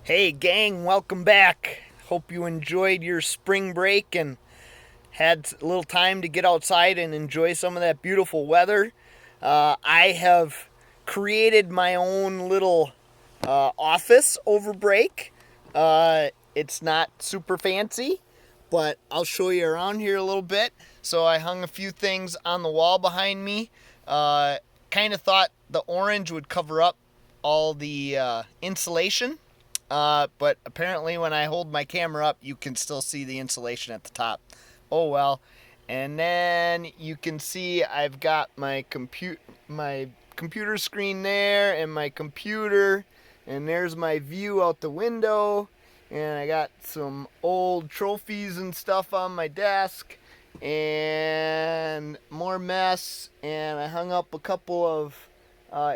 Hey gang, welcome back. Hope you enjoyed your spring break and had a little time to get outside and enjoy some of that beautiful weather. I have created my own little office over break. It's not super fancy, but I'll show you around here a little bit. So I hung a few things on the wall behind me. Kind of thought the orange would cover up all the insulation. But apparently when I hold my camera up, you can still see the insulation at the top. Oh well. And then you can see I've got my computer screen there and my computer, and there's my view out the window, and I got some old trophies and stuff on my desk and more mess, and I hung up a couple of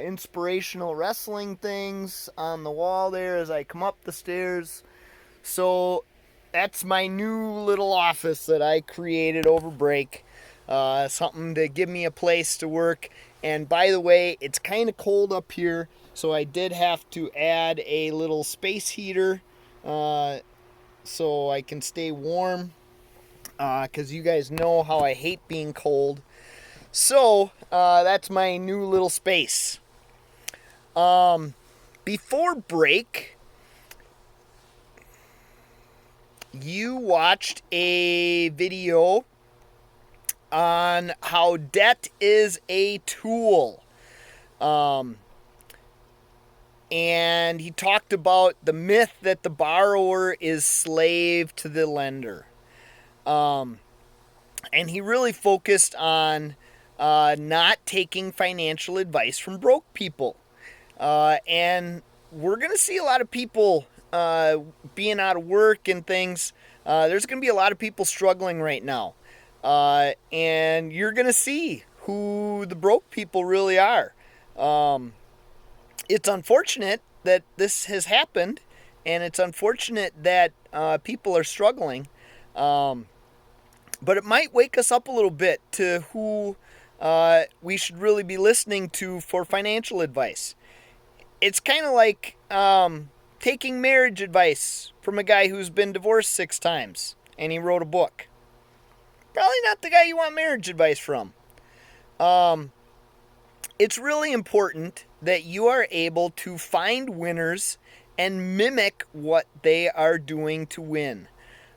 inspirational wrestling things on the wall there as I come up the stairs. So that's my new little office that I created over break. Something to give me a place to work. And by the way, it's kind of cold up here, so I did have to add a little space heater so I can stay warm, because you guys know how I hate being cold. So that's my new little space. Before break, you watched a video on how debt is a tool. And he talked about the myth that the borrower is slave to the lender. And he really focused on not taking financial advice from broke people. And we're going to see a lot of people being out of work and things. There's going to be a lot of people struggling right now. And you're going to see who the broke people really are. It's unfortunate that this has happened, and it's unfortunate that people are struggling. But it might wake us up a little bit to who we should really be listening to for financial advice. It's kind of like taking marriage advice from a guy who's been divorced 6 times and he wrote a book. Probably not the guy you want marriage advice from. It's really important that you are able to find winners and mimic what they are doing to win.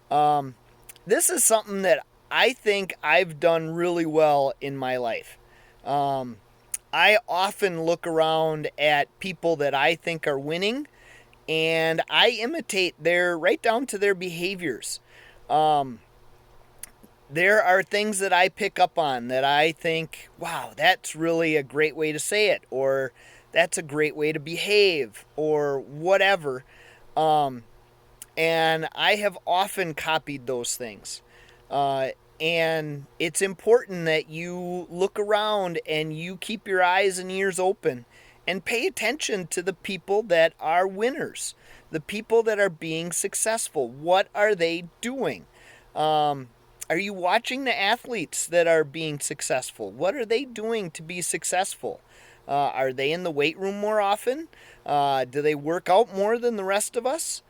This is something that I think I've done really well in my life. I often look around at people that I think are winning, and I imitate right down to their behaviors. There are things that I pick up on that I think, wow, that's really a great way to say it, or that's a great way to behave, or whatever. And I have often copied those things. And it's important that you look around and you keep your eyes and ears open and pay attention to the people that are winners, the people that are being successful. What are they doing? Are you watching the athletes that are being successful? What are they doing to be successful? Are they in the weight room more often? Do they work out more than the rest of us?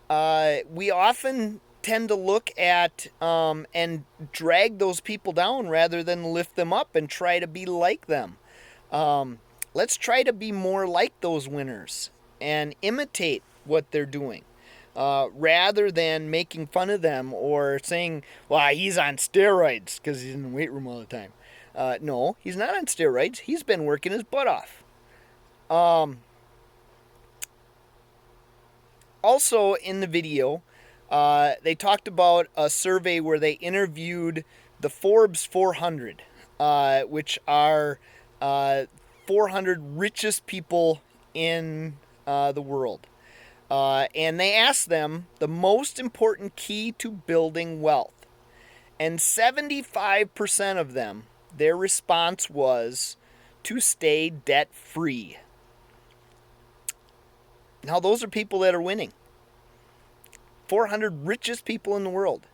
We often tend to look at and drag those people down rather than lift them up and try to be like them. Let's try to be more like those winners and imitate what they're doing. Rather than making fun of them or saying, well, he's on steroids because he's in the weight room all the time. No, he's not on steroids. He's been working his butt off. Also in the video, they talked about a survey where they interviewed the Forbes 400, which are 400 richest people in the world. And they asked them the most important key to building wealth. And 75% of them, their response was to stay debt-free. Now, those are people that are winning. 400 richest people in the world.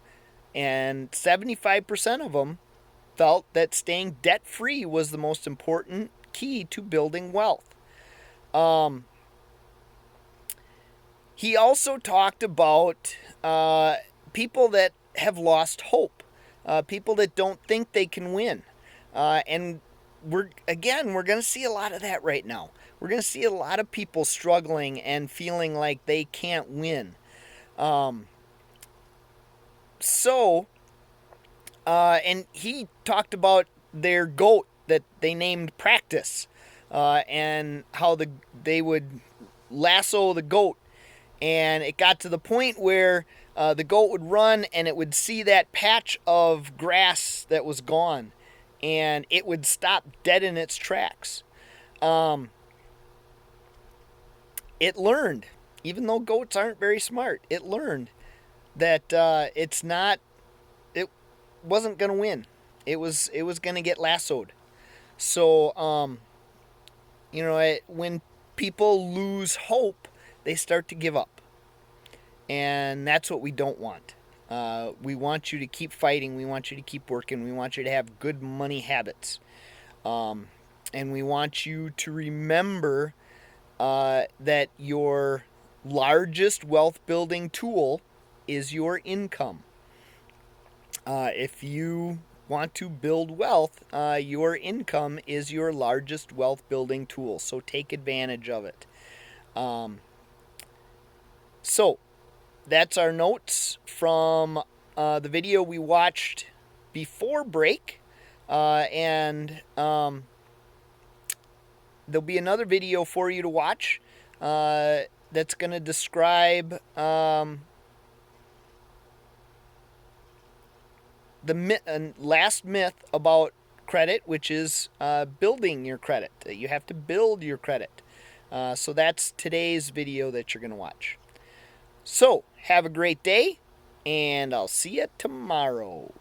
And 75% of them felt that staying debt-free was the most important key to building wealth. He also talked about people that have lost hope, people that don't think they can win. And we're going to see a lot of that right now. We're going to see a lot of people struggling and feeling like they can't win. And he talked about their goat that they named Practice, and how they would lasso the goat, and it got to the point where the goat would run and it would see that patch of grass that was gone, and it would stop dead in its tracks. It learned, even though goats aren't very smart, it learned that it wasn't going to win. It was going to get lassoed. So, when people lose hope, they start to give up. And that's what we don't want. We want you to keep fighting. We want you to keep working. We want you to have good money habits. And we want you to remember that your largest wealth building tool is your income. If you want to build wealth, your income is your largest wealth building tool. So take advantage of it. So that's our notes from the video we watched before break. And there'll be another video for you to watch that's going to describe the last myth about credit, which is building your credit. You have to build your credit. So that's today's video that you're going to watch. So have a great day, and I'll see you tomorrow.